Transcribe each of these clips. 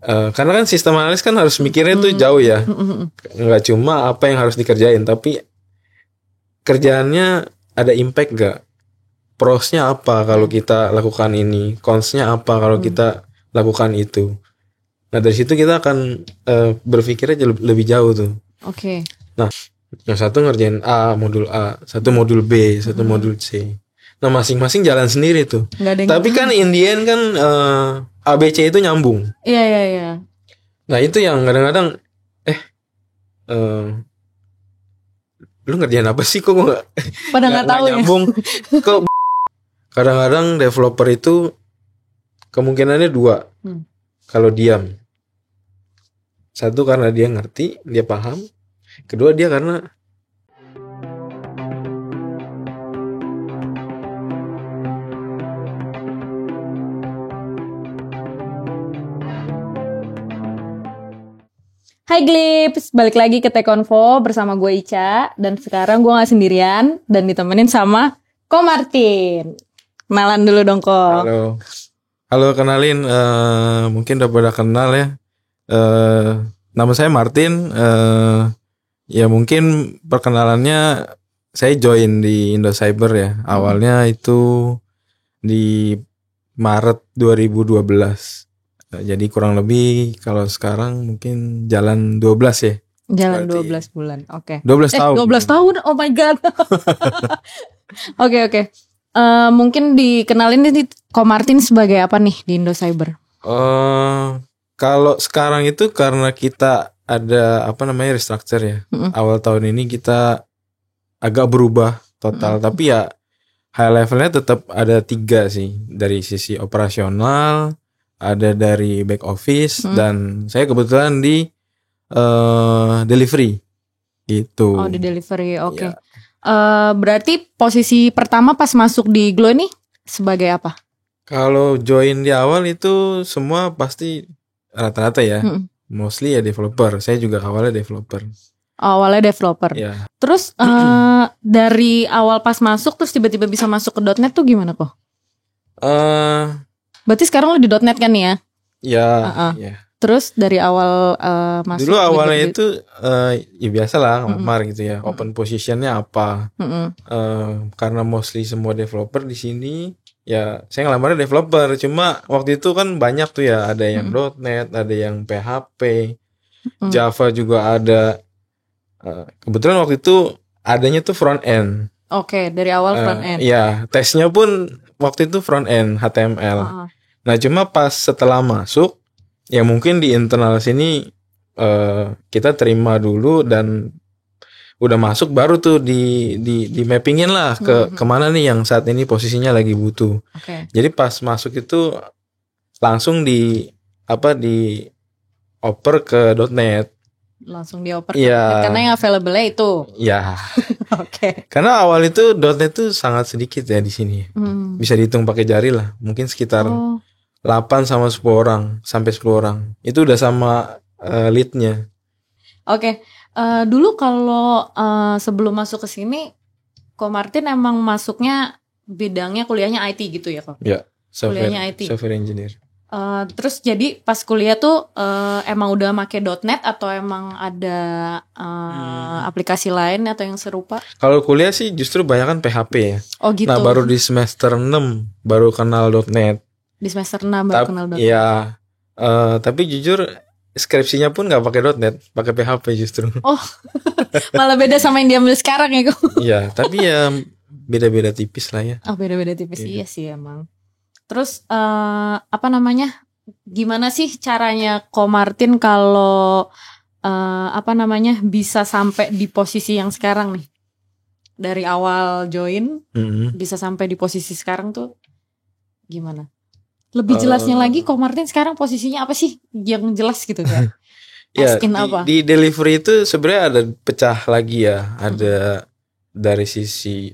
Karena kan sistem analis kan harus mikirnya tuh jauh ya. Nggak cuma apa yang harus dikerjain, tapi kerjaannya ada impact gak? Prosnya apa kalau kita lakukan ini? Consnya apa kalau kita lakukan itu? Nah dari situ kita akan berpikirnya lebih jauh tuh. Oke. Nah yang satu ngerjain modul A, satu modul B, satu modul C. Nah masing-masing jalan sendiri tuh. Tapi kan in the end kan ABC itu nyambung. Iya. Nah itu yang kadang-kadang lu ngerjain apa sih, kok nggak pada nggak tahu nyambung ya? Kok kadang-kadang developer itu kemungkinannya dua. Kalau diam, satu karena dia ngerti, dia paham. Kedua dia karena Hai Glips, balik lagi ke Tekonvo bersama gue Ica. Dan sekarang gue gak sendirian dan ditemenin sama Ko Martin. Kenalan dulu dong Ko. Halo kenalin, mungkin udah pada kenal ya. Nama saya Martin. Ya mungkin perkenalannya saya join di Indocyber ya. Awalnya itu di Maret 2012. Jadi kurang lebih kalau sekarang mungkin jalan 12 ya. Jalan berarti 12 bulan, oke. 12 tahun. 12 tahun, oh my god. Oke. Mungkin dikenalin nih Ko Martin sebagai apa nih di Indocyber? Kalau sekarang itu karena kita ada restructure ya. Awal tahun ini kita agak berubah total. Tapi ya high levelnya tetap ada 3 sih. Dari sisi operasional, ada dari back office, dan saya kebetulan di delivery gitu. Oh di delivery, oke. Ya. Berarti posisi pertama pas masuk di Glo ini sebagai apa? Kalau join di awal itu semua pasti rata-rata ya, mostly ya developer. Saya juga awalnya developer. Awalnya developer. Ya. Terus dari awal pas masuk terus tiba-tiba bisa masuk ke .NET tuh gimana kok? Berarti sekarang lo di .NET kan ya? Ya. Terus dari awal masuk. Dulu awalnya itu ya biasa lah ngelamar gitu ya. Open positionnya apa? Karena mostly semua developer di sini, ya saya ngelamarnya developer. Cuma waktu itu kan banyak tuh ya, ada yang .NET, ada yang PHP, Java juga ada. Kebetulan waktu itu adanya tuh front end. Oke, dari awal front end. Ya, tesnya pun waktu itu front end HTML. Nah, cuma pas setelah masuk, ya mungkin di internal sini kita terima dulu dan udah masuk baru tuh di mappingin lah ke kemana nih yang saat ini posisinya lagi butuh. Jadi pas masuk itu langsung di oper ke .NET. Langsung dioper karena yang available-nya itu. Ya. Oke. Karena awal itu .NET itu sangat sedikit ya di sini. Bisa dihitung pakai jari lah. Mungkin sekitar 8 sama 10 orang sampai 10 orang. Itu udah sama lead-nya. Oke. Dulu kalau sebelum masuk ke sini Ko Martin emang masuknya bidangnya kuliahnya IT gitu ya kok? Ya, kuliahnya IT. Software engineer. Terus jadi pas kuliah tuh emang udah make .NET atau emang ada aplikasi lain atau yang serupa? Kalau kuliah sih justru banyak kan PHP ya. Oh gitu. Nah baru di semester 6 baru kenal .NET. Di semester 6 baru kenal .NET. Iya. Tapi jujur skripsinya pun gak pakai .NET, pakai PHP justru. Oh, malah beda sama yang diambil sekarang ya kok. Iya, tapi ya beda-beda tipis lah ya. Oh beda-beda tipis, iya sih emang. Terus gimana sih caranya Ko Martin kalau bisa sampai di posisi yang sekarang nih? Dari awal join bisa sampai di posisi sekarang tuh gimana? Lebih jelasnya lagi Ko Martin sekarang posisinya apa sih yang jelas gitu kan? Ya, di delivery itu sebenarnya ada pecah lagi ya. Ada dari sisi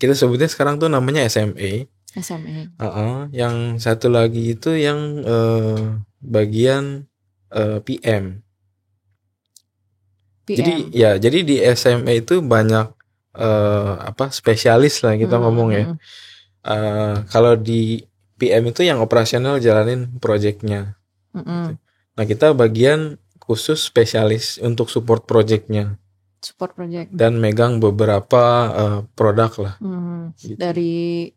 kita sebutnya sekarang tuh namanya SMA. Yang satu lagi itu yang bagian PM. Jadi di SMA itu banyak spesialis lah kita ngomong ya. Kalau di PM itu yang operasional jalanin projectnya. Nah kita bagian khusus spesialis untuk support projectnya. Support project. Dan megang beberapa produk lah. Gitu. Dari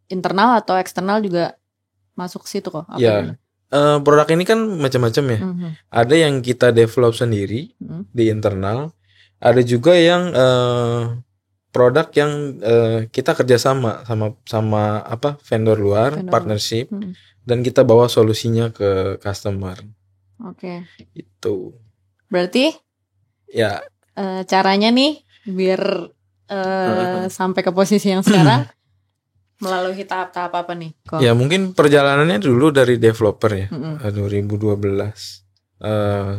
internal atau eksternal juga masuk situ kok? Ya. Produk ini kan macam-macam ya. Ada yang kita develop sendiri di internal. Ada juga yang produk yang kita kerjasama sama vendor luar, partnership, dan kita bawa solusinya ke customer. Oke. Itu. Berarti ya caranya nih biar sampai ke posisi yang sekarang melalui tahap-tahap apa nih? Ya mungkin perjalanannya dulu dari developer ya, 2012.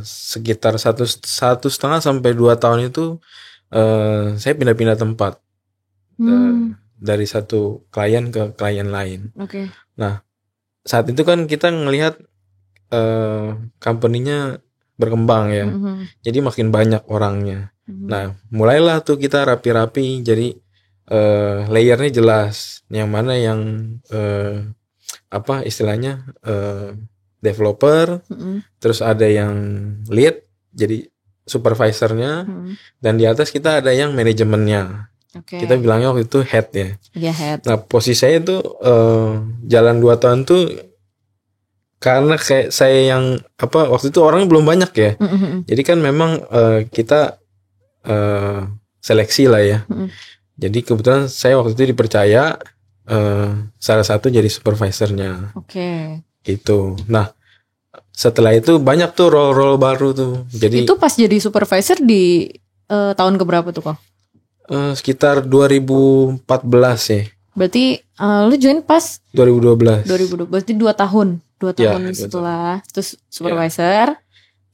Sekitar 1,5 sampai 2 tahun itu saya pindah-pindah tempat dari satu klien ke klien lain. Nah saat itu kan kita ngelihat company-nya berkembang ya, jadi makin banyak orangnya. Nah mulailah tuh kita rapi-rapi, jadi layernya jelas, yang mana yang istilahnya developer, terus ada yang lead jadi supervisornya, dan di atas kita ada yang manajemennya. Kita bilangnya waktu itu head ya. Head. Nah posisi saya itu jalan 2 tahun tuh karena kayak saya yang waktu itu orangnya belum banyak ya. Jadi kan memang kita seleksi lah ya. Jadi kebetulan saya waktu itu dipercaya salah satu jadi supervisornya. Gitu. Nah setelah itu banyak tuh role-role baru tuh. Jadi itu pas jadi supervisor di tahun keberapa tuh kok? Sekitar 2014 ya. Berarti lu join pas 2012. Berarti 2 tahun. 2 tahun setelah terus supervisor.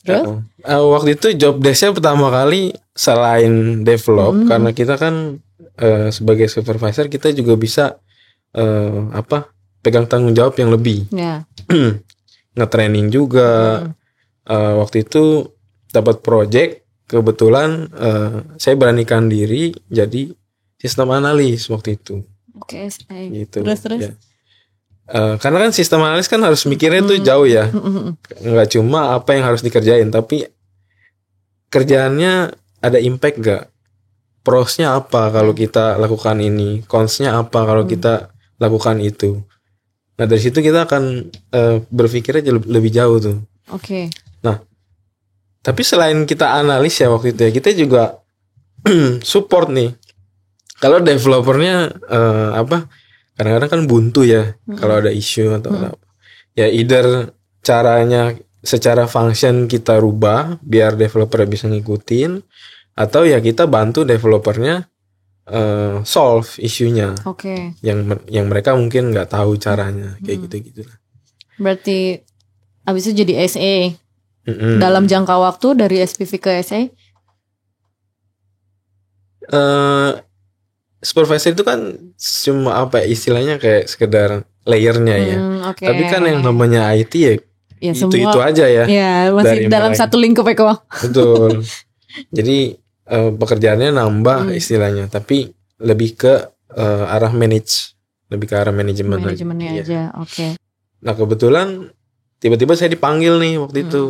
Terus waktu itu job desk-nya pertama kali selain develop, karena kita kan sebagai supervisor kita juga bisa pegang tanggung jawab yang lebih. Nge-training juga. Waktu itu dapat project, kebetulan saya beranikan diri jadi sistem analis waktu itu. Gitu. Terus ya. Karena kan sistem analis kan harus mikirnya tuh jauh ya. Nggak cuma apa yang harus dikerjain, tapi kerjaannya ada impact gak? Prosnya apa kalau kita lakukan ini? Consnya apa kalau kita lakukan itu? Nah dari situ kita akan berpikirnya lebih jauh tuh. Nah tapi selain kita analis ya waktu itu ya, kita juga support nih. Kalau developernya kadang-kadang kan buntu ya, kalau ada isu atau apa. Ya either caranya secara function kita rubah biar developer bisa ngikutin, atau ya kita bantu developernya solve isunya. Yang mereka mungkin nggak tahu caranya, kayak gitu-gitu. Berarti abis itu jadi SA. Dalam jangka waktu dari SPV ke SA? Supervisor itu kan cuma istilahnya kayak sekedar layernya ya. Tapi kan yang namanya IT ya itu aja ya. Ya masih dalam satu lingkup Eko. Betul. Jadi pekerjaannya nambah istilahnya, tapi lebih ke arah manajemennya aja. Nah kebetulan tiba-tiba saya dipanggil nih waktu itu.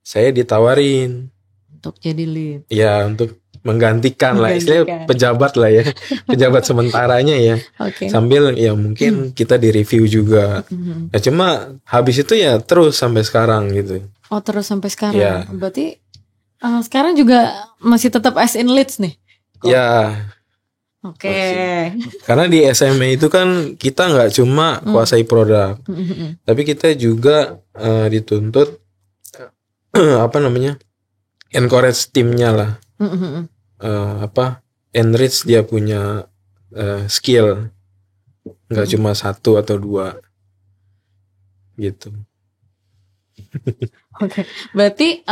Saya ditawarin untuk jadi lead. Ya untuk menggantikan lah, istilahnya pejabat lah ya, pejabat sementaranya ya. Sambil ya mungkin kita di-review juga. Ya cuma habis itu ya terus sampai sekarang gitu. Terus sampai sekarang. Ya. Berarti sekarang juga masih tetap as in leads nih? Ya. Karena di SMA itu kan kita nggak cuma kuasai produk, tapi kita juga dituntut encourage timnya lah. Enrich dia punya skill, nggak cuma 1 atau 2 gitu. Berarti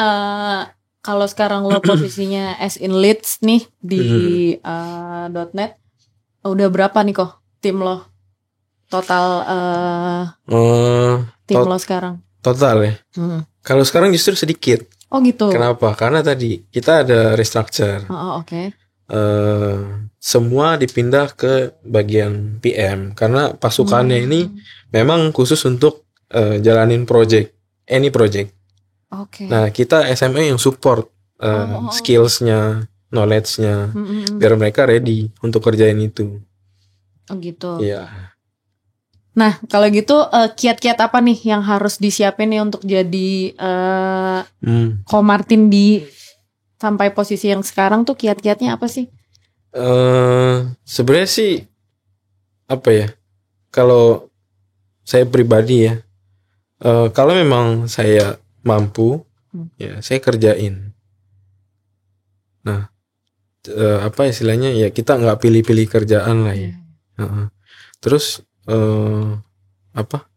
kalau sekarang lo posisinya as in leads nih di .net, udah berapa nih kok tim lo total? Tim lo sekarang total ya? Kalau sekarang justru sedikit. Gitu. Kenapa? Karena tadi kita ada restructure. semua dipindah ke bagian PM karena pasukannya ini memang khusus untuk jalanin project, any project. Nah kita SMA yang support skillsnya, knowledge-nya, biar mereka ready untuk kerjain itu. Oh gitu. Iya. Nah kalau gitu kiat-kiat apa nih yang harus disiapin nih untuk jadi Ko Martin di sampai posisi yang sekarang tuh kiat-kiatnya apa sih? Sebenarnya sih apa ya? Kalau saya pribadi ya, kalau memang saya mampu, ya saya kerjain. Nah, apa istilahnya ya kita nggak pilih-pilih kerjaan lah ya. Terus apa?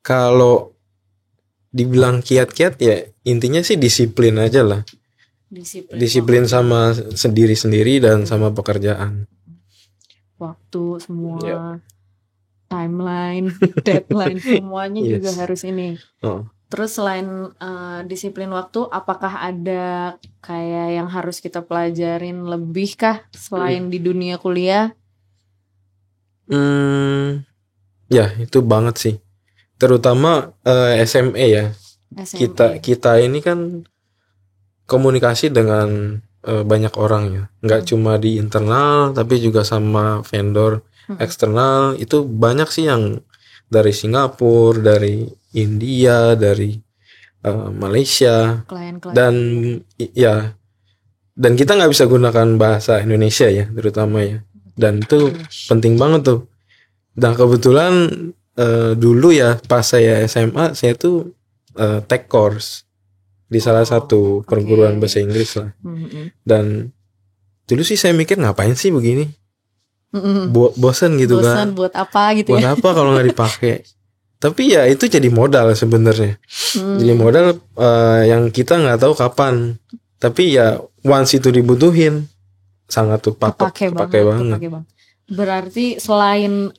Kalau dibilang kiat-kiat ya intinya sih disiplin aja lah. Disiplin sama sendiri-sendiri dan sama pekerjaan. Waktu semua, timeline, deadline semuanya juga harus ini. Terus selain disiplin waktu, apakah ada kayak yang harus kita pelajarin lebih kah selain di dunia kuliah? Ya itu banget sih. Terutama SMA ya. Kita ini kan komunikasi dengan banyak orang ya. Nggak cuma di internal tapi juga sama vendor eksternal. Itu banyak sih yang dari Singapura, dari India, dari Malaysia, klien-klien. Dan kita nggak bisa gunakan bahasa Indonesia ya terutama ya. Dan itu penting banget tuh. Dan kebetulan dulu ya pas saya SMA saya tuh take course di salah satu perguruan bahasa Inggris lah. Dan dulu sih saya mikir ngapain sih begini? Bosan gitu kan. Buat apa gitu ya? Buat apa kalau nggak dipakai? Tapi ya itu jadi modal sebenarnya. Jadi modal yang kita nggak tahu kapan. Tapi ya once itu dibutuhin sangat tuh pakai banget. Berarti selain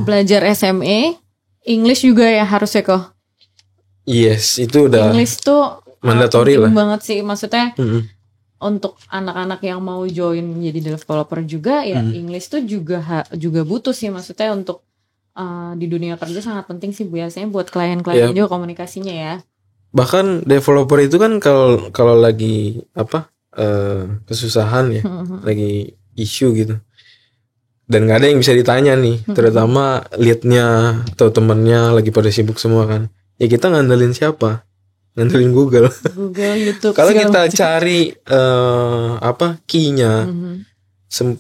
belajar SME, English juga ya harusnya kok. Yes, itu udah English tuh mandatory lah. Banget sih, maksudnya untuk anak-anak yang mau join jadi developer juga ya English tuh juga butuh sih, maksudnya untuk di dunia kerja sangat penting sih biasanya buat klien-klien juga komunikasinya ya. Bahkan developer itu kan kalau lagi kesusahan ya, lagi isu gitu. Dan nggak ada yang bisa ditanya nih, terutama leadnya atau temennya lagi pada sibuk semua kan. Ya kita ngandelin siapa? Ngandelin Google, YouTube. Kalau kita cari key-nya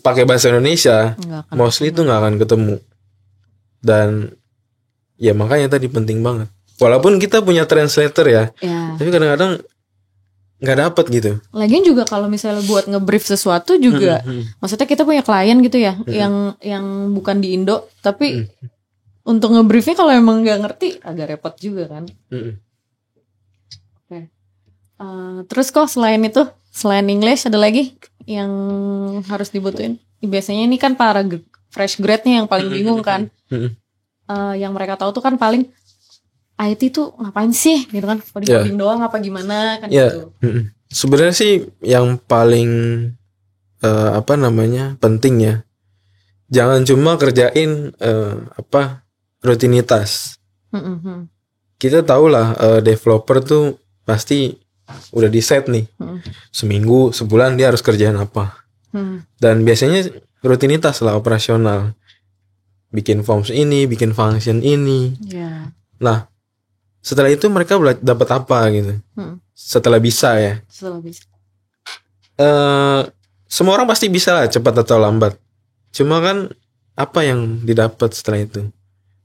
pakai bahasa Indonesia, mostly itu nggak akan ketemu. Dan ya makanya tadi penting banget. Walaupun kita punya translator ya. Tapi kadang-kadang nggak dapet gitu. Lagian juga kalau misalnya buat ngebrief sesuatu juga, maksudnya kita punya klien gitu ya, yang bukan di Indo, tapi untuk ngebriefnya kalau emang nggak ngerti agak repot juga kan. Terus kok selain itu, selain English ada lagi yang harus dibutuhin? Biasanya ini kan para fresh grad nih yang paling bingung kan. Yang mereka tahu tuh kan paling IT tuh ngapain sih gitu kan, coding doang apa gimana kan gitu. Sebenarnya sih yang paling penting ya, jangan cuma kerjain rutinitas. Kita tahu lah developer tuh pasti udah di set nih, seminggu sebulan dia harus kerjain apa. Dan biasanya rutinitas lah, operasional, bikin forms ini, bikin function ini. Nah setelah itu mereka dapat apa gitu. Setelah bisa ya. Semua orang pasti bisa lah, cepat atau lambat. Cuma kan apa yang didapat setelah itu.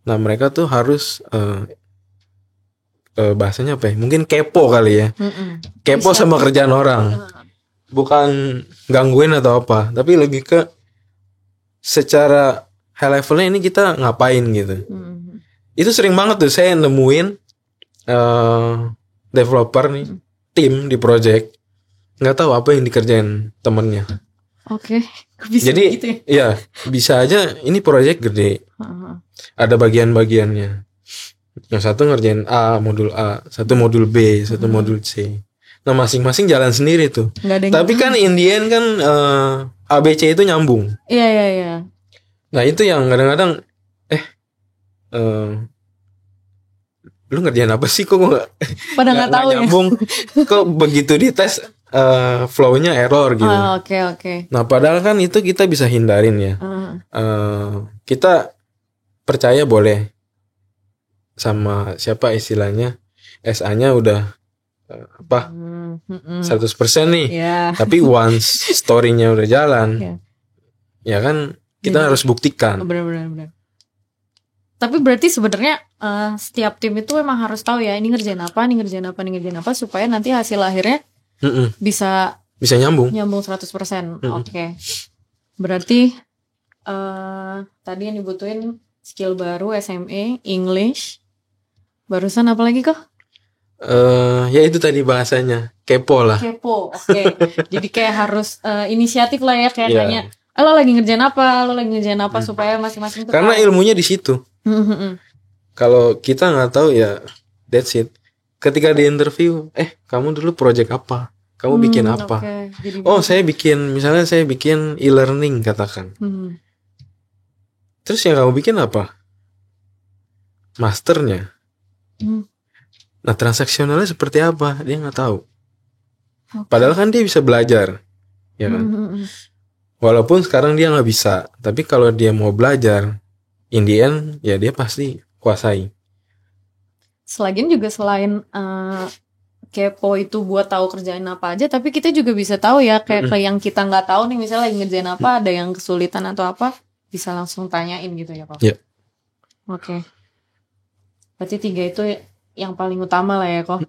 Nah mereka tuh harus bahasanya apa ya? Mungkin kepo kali ya. Kepo sama kerjaan orang. Bukan gangguin atau apa, tapi lebih ke secara high levelnya ini kita ngapain gitu. Itu sering banget tuh saya nemuin developer nih, tim di project nggak tahu apa yang dikerjain temennya. Bisa jadi gitu ya? Ya bisa aja ini project gede, ada bagian-bagiannya. Yang satu ngerjain A, modul A, satu modul B, satu modul C. Nah masing-masing jalan sendiri tuh. Tapi kan Indian kan ABC itu nyambung. Iya. Nah itu yang kadang-kadang lu ngerjain apa sih kok pada nggak tahu nyambung ya? Kok begitu dites flow-nya error gitu. Oke. Nah padahal kan itu kita bisa hindarin ya. Kita percaya boleh sama siapa istilahnya SA-nya udah 100% nih. Tapi once story-nya udah jalan, ya kan kita harus buktikan. Benar. Tapi berarti sebenarnya setiap tim itu emang harus tahu ya ini ngerjain apa supaya nanti hasil akhirnya bisa nyambung 100%. Oke. Berarti tadi yang dibutuhin skill baru SME, English. Barusan apa lagi kok? Ya itu tadi bahasanya kepo lah. Oke. Jadi kayak harus inisiatif lah ya kayak nanya, lo lagi ngerjain apa supaya masing-masing tuh karena tahu. Ilmunya di situ. Kalau kita nggak tahu ya that's it. Ketika di interview, kamu dulu project apa? Kamu bikin apa? Saya bikin e-learning katakan. Terus yang kamu bikin apa? Masternya. Nah transaksionalnya seperti apa? Dia nggak tahu. Padahal kan dia bisa belajar, ya kan? Walaupun sekarang dia nggak bisa, tapi kalau dia mau belajar, in the end ya dia pasti kuasai. Selain kepo itu buat tahu kerjain apa aja, tapi kita juga bisa tahu ya kayak yang kita nggak tahu nih, misalnya lagi ngerjain apa, ada yang kesulitan atau apa, bisa langsung tanyain gitu ya kok. Iya. Oke. Berarti 3 itu yang paling utama lah ya kok.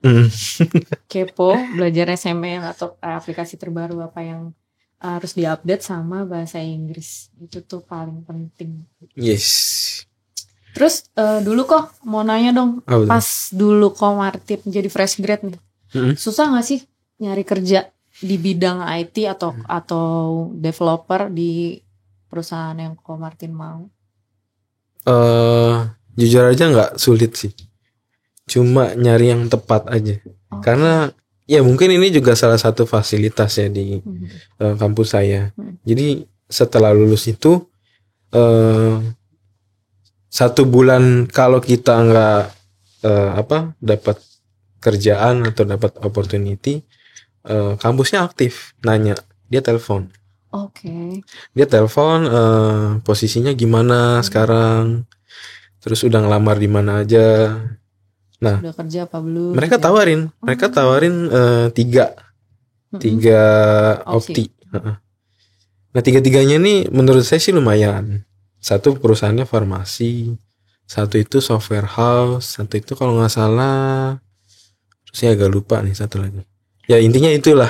Kepo, belajar SME atau aplikasi terbaru apa yang harus diupdate, sama bahasa Inggris. Itu tuh paling penting. Yes. Terus dulu kok mau nanya dong, pas dulu kok Martin jadi fresh grad nih, susah nggak sih nyari kerja di bidang IT atau developer di perusahaan yang kok Martin mau? Jujur aja nggak sulit sih, cuma nyari yang tepat aja. Karena ya mungkin ini juga salah satu fasilitas ya di kampus saya. Jadi setelah lulus itu 1 bulan kalau kita nggak dapat kerjaan atau dapat opportunity, kampusnya aktif nanya, dia telepon. Dia telepon posisinya gimana sekarang, terus udah ngelamar di mana aja. Nah, udah kerja apa belum? Mereka tawarin 3 opti. Nah 3-tiganya nih menurut saya sih lumayan. 1 perusahaannya farmasi, 1 itu software house, 1 itu kalau nggak salah, saya agak lupa nih 1 lagi. Ya intinya itulah.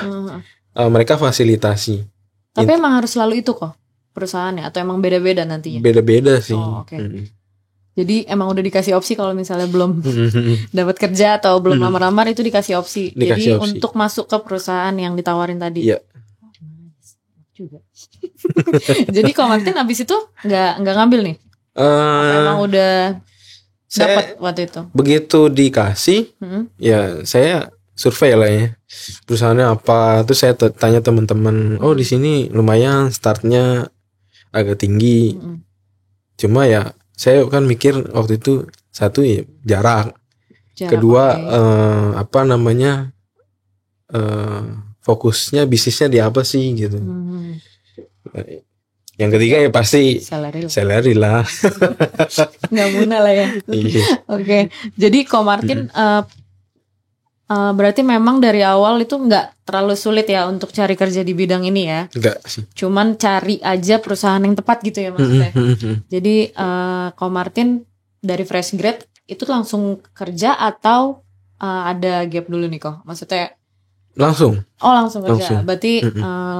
Mereka fasilitasi. Tapi emang harus selalu itu kok perusahaannya, atau emang beda-beda nantinya? Beda-beda sih. Jadi emang udah dikasih opsi kalau misalnya belum dapat kerja atau belum lamar-lamar, itu dikasih opsi. Jadi untuk masuk ke perusahaan yang ditawarin tadi. Iya. Juga. Jadi kalau Martin abis itu nggak ngambil nih? Emang udah dapat waktu itu? Begitu dikasih, ya saya survei lah ya perusahaannya apa. Terus saya tanya teman-teman, di sini lumayan startnya agak tinggi. Cuma ya saya kan mikir waktu itu 1 ya jarak. Kedua fokusnya bisnisnya di apa sih gitu. Yang ketiga ya pasti salary lah. Nggak muna lah ya. Oke. Jadi Ko Martin berarti memang dari awal itu nggak terlalu sulit ya untuk cari kerja di bidang ini ya? Enggak sih. Cuman cari aja perusahaan yang tepat gitu ya maksudnya. Jadi Ko Martin dari fresh grad itu langsung kerja atau ada gap dulu nih kok? Maksudnya langsung kerja. Berarti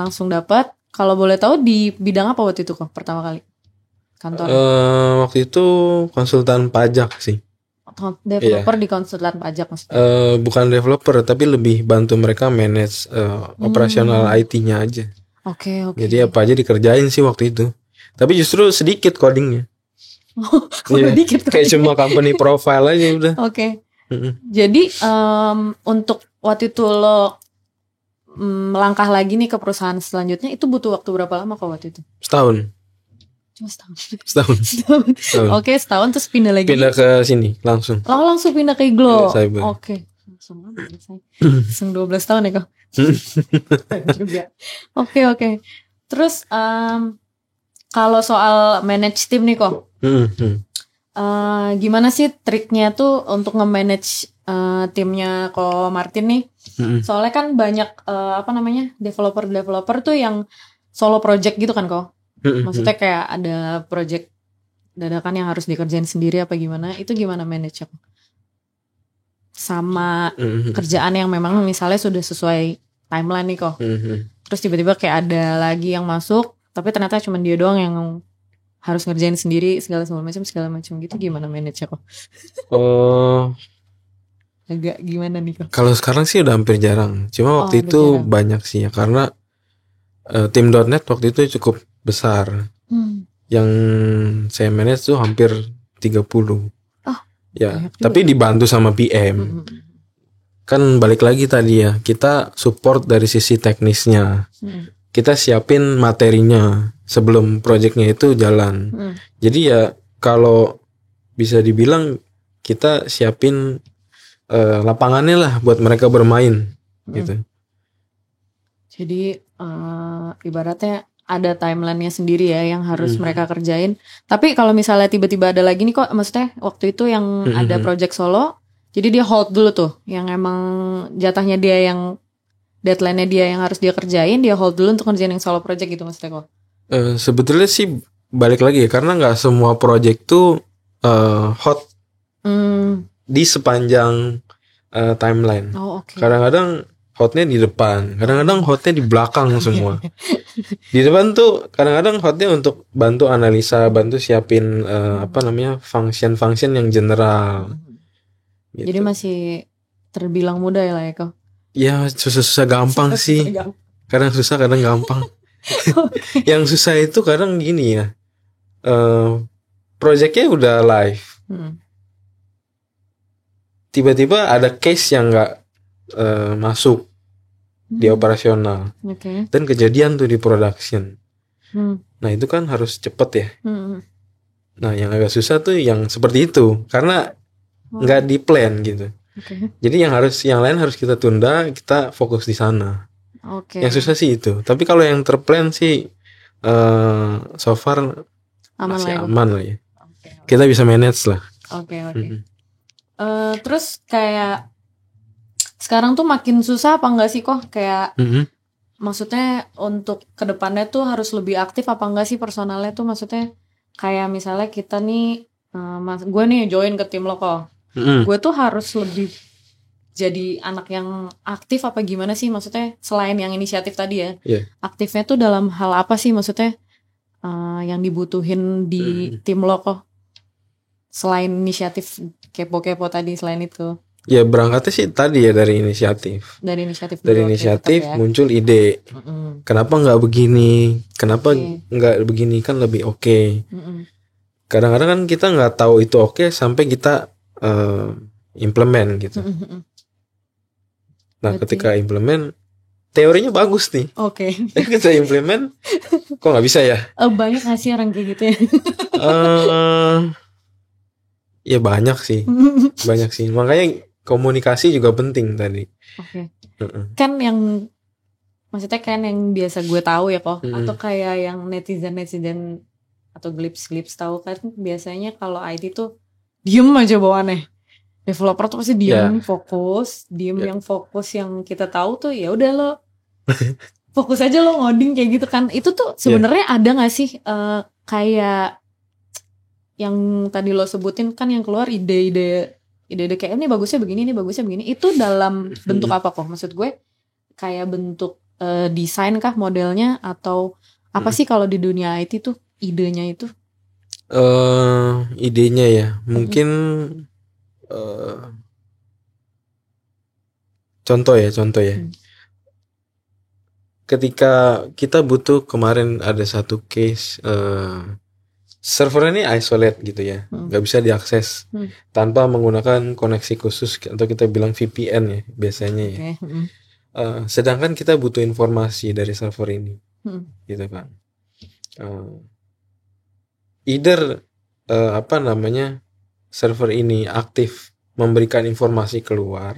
langsung dapat. Kalau boleh tahu di bidang apa waktu itu kok pertama kali kantor? Waktu itu konsultan pajak sih. Developer di konsultan pajak maksudnya? Bukan developer, tapi lebih bantu mereka manage operasional IT-nya aja. Oke. Jadi apa aja dikerjain sih waktu itu. Tapi justru sedikit codingnya. Sedikit. Kayak cuma company profile aja udah. Oke. Jadi untuk waktu itu lo melangkah lagi nih ke perusahaan selanjutnya, itu butuh waktu berapa lama kok waktu itu? Setahun. Cuma setahun. Setahun. Oke, setahun terus pindah lagi. Pindah ke sini langsung. Langsung pindah ke Iglo. Oke. Langsung lama saya. Langsung 12 tahun ya kok. Juga. Oke. Terus kalau soal manage tim nih kok. Gimana sih triknya tuh untuk nge-manage timnya Ko Martin nih? Soalnya kan banyak developer tuh yang solo project gitu kan kok. Maksudnya kayak ada project dadakan yang harus dikerjain sendiri apa gimana? Itu gimana manage kok? Sama kerjaan yang memang misalnya sudah sesuai timeline nih kok. Terus tiba-tiba kayak ada lagi yang masuk, tapi ternyata cuma dia doang yang harus ngerjain sendiri segala macam gitu, gimana manage kok? Agak gimana nih kok? Kalau sekarang sih udah hampir jarang. Cuma waktu itu jarang. Banyak sih ya, karena tim .NET waktu itu cukup besar. Yang saya manage tuh hampir 30. Ya, tapi dibantu sama PM. Kan balik lagi tadi ya, kita support dari sisi teknisnya. Kita siapin materinya sebelum proyeknya itu jalan. Jadi ya kalau bisa dibilang kita siapin lapangannya lah buat mereka bermain gitu. Jadi ibaratnya ada timelinenya sendiri ya yang harus mereka kerjain. Tapi kalau misalnya tiba-tiba ada lagi nih kok, maksudnya waktu itu yang ada project solo, jadi dia hold dulu tuh, yang emang jatahnya dia yang deadline-nya dia yang harus dia kerjain, dia hold dulu untuk kerjain yang solo project gitu maksudnya kok. Sebetulnya sih balik lagi ya, karena nggak semua project tuh hot di sepanjang timeline. Kadang-kadang hotnya di depan, kadang-kadang hotnya di belakang semua. Di depan tuh kadang-kadang hotnya untuk bantu analisa, bantu siapin function-function yang general. Gitu. Jadi masih terbilang mudah ya lah ya kok. Ya susah-susah gampang sih. Kadang susah, kadang gampang. Yang susah itu kadang gini ya. Projectnya udah live. Tiba-tiba ada case yang nggak masuk di operasional. Dan kejadian tuh di production. Nah itu kan harus cepet ya. Nah yang agak susah tuh yang seperti itu, karena nggak di plan gitu. Jadi yang lain harus kita tunda, kita fokus di sana. Yang susah sih itu. Tapi kalau yang terplan sih so far masih aman lah ya. Kita bisa manage lah. Terus kayak sekarang tuh makin susah apa enggak sih kok? Kayak maksudnya untuk kedepannya tuh harus lebih aktif apa enggak sih personalnya tuh? Maksudnya kayak misalnya kita nih, gue nih join ke tim lo kok. Gue tuh harus lebih jadi anak yang aktif apa gimana sih? Maksudnya selain yang inisiatif tadi ya, aktifnya tuh dalam hal apa sih? Maksudnya yang dibutuhin di tim lo kok? Selain inisiatif kepo-kepo tadi, selain itu. Ya berangkatnya sih tadi ya dari inisiatif. Dari inisiatif ya. Muncul ide. Kenapa nggak begini? Kenapa nggak begini kan lebih oke. Kadang-kadang kan kita nggak tahu itu oke sampai kita implement gitu. Nah ketika implement, teorinya bagus nih. Kita implement, kok nggak bisa ya? Banyak nggak sih orang kayak gitu ya? Ya banyak sih. Makanya komunikasi juga penting tadi. Kan yang maksudnya kan yang biasa gue tahu ya kok, atau kayak yang netizen atau glips tahu kan biasanya kalau IT tuh diem aja bawaannya. Developer tuh pasti diem fokus, yang fokus yang kita tahu tuh ya udah lo fokus aja lo ngoding kayak gitu kan. Itu tuh sebenarnya ada nggak sih kayak yang tadi lo sebutin kan yang keluar ide-ide kayak ini bagusnya begini, itu dalam bentuk apa kok? Maksud gue kayak bentuk desain kah modelnya atau apa sih kalau di dunia IT tuh idenya itu? Idenya ya mungkin contoh ya. Ketika kita butuh, kemarin ada satu case server ini isolate gitu ya, nggak bisa diakses tanpa menggunakan koneksi khusus atau kita bilang VPN ya biasanya ya. sedangkan kita butuh informasi dari server ini, gitu kan. Either server ini aktif memberikan informasi keluar,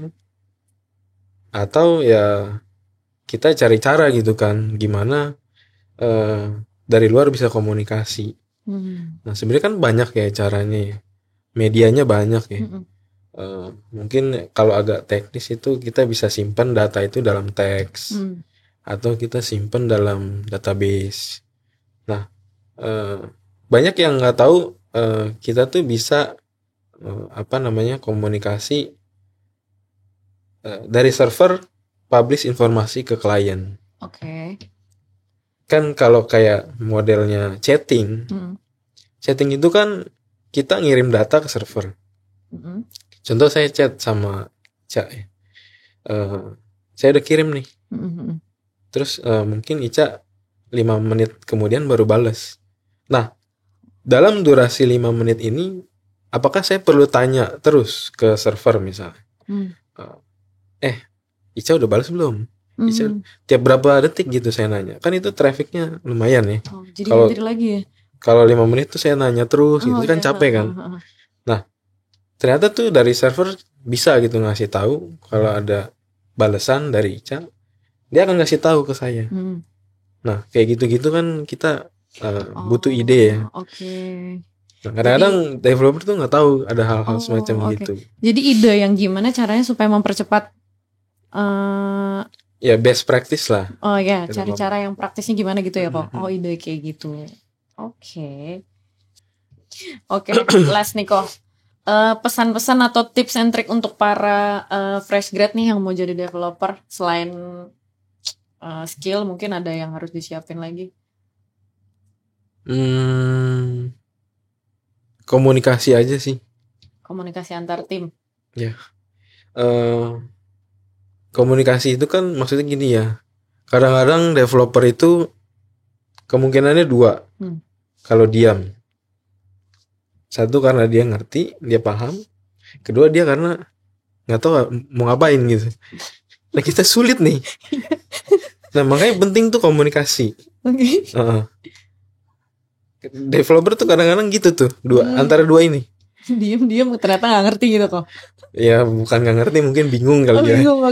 atau ya kita cari cara gitu kan, gimana dari luar bisa komunikasi. Nah sebenarnya kan banyak ya caranya ya, medianya banyak ya. Mungkin kalau agak teknis itu kita bisa simpan data itu dalam teks, atau kita simpan dalam database. Nah banyak yang nggak tahu kita tuh bisa komunikasi dari server publish informasi ke klien. Kan kalau kayak modelnya chatting itu kan kita ngirim data ke server. Contoh saya chat sama Ica, saya udah kirim nih, terus mungkin Ica 5 menit kemudian baru balas. Nah dalam durasi 5 menit ini, apakah saya perlu tanya terus ke server misalnya, Ica udah balas belum? Ica, tiap berapa detik gitu saya nanya. Kan itu trafficnya lumayan ya. Jadi lagi ya. Kalau 5 menit tuh saya nanya terus, gitu kan capek kan. Nah ternyata tuh dari server bisa gitu ngasih tahu kalau ada balasan dari Ica, dia akan ngasih tahu ke saya. Nah kayak gitu-gitu kan kita butuh ide ya. Nah, kadang-kadang developer tuh nggak tahu ada hal-hal semacam gitu. Jadi ide yang gimana caranya supaya mempercepat ya best practice lah. Cari cara yang praktisnya gimana gitu ya kok. Ide kayak gitu. Oke, last nih kok. Pesan-pesan atau tips and trick untuk para fresh grad nih yang mau jadi developer, selain skill mungkin ada yang harus disiapin lagi. Komunikasi aja sih. Komunikasi antar tim. Ya. Komunikasi itu kan maksudnya gini ya. Kadang-kadang developer itu kemungkinannya 2. Kalau diam. 1 karena dia ngerti, dia paham. 2 dia karena nggak tahu mau ngapain gitu. Nah kita sulit nih. Nah makanya penting tuh komunikasi. Developer tuh kadang-kadang gitu tuh, antara 2 ini. Diam ternyata nggak ngerti gitu kok. Ya bukan nggak ngerti, mungkin bingung kali ya. Bingung,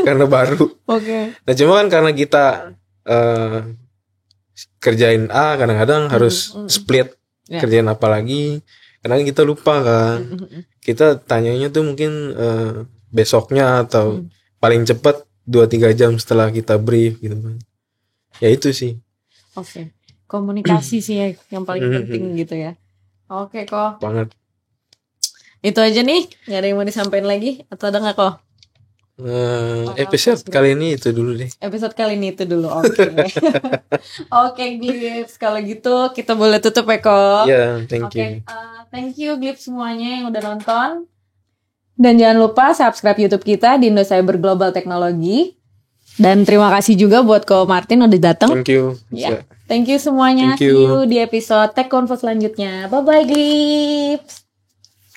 karena baru. Nah cuma kan karena kita kerjain A, kadang-kadang harus split kerjain apa lagi. Karena kita lupa kan. Kita tanyanya tuh mungkin besoknya atau paling cepat 2-3 jam setelah kita brief gitu kan. Ya itu sih. Komunikasi sih yang paling penting gitu ya. Kok. Banget. Itu aja nih, nggak ada yang mau disampaikan lagi atau ada nggak kok? Episode kali ini itu dulu deh. Oke, Glips. Kalau gitu kita boleh tutup ya kok. Thank you. Thank you Glips semuanya yang udah nonton. Dan jangan lupa subscribe YouTube kita di Indo Cyber Global Technology. Dan terima kasih juga buat Ko Martin udah datang. Thank you. Thank you semuanya. See you di episode Tech Convo selanjutnya. Bye bye Glips.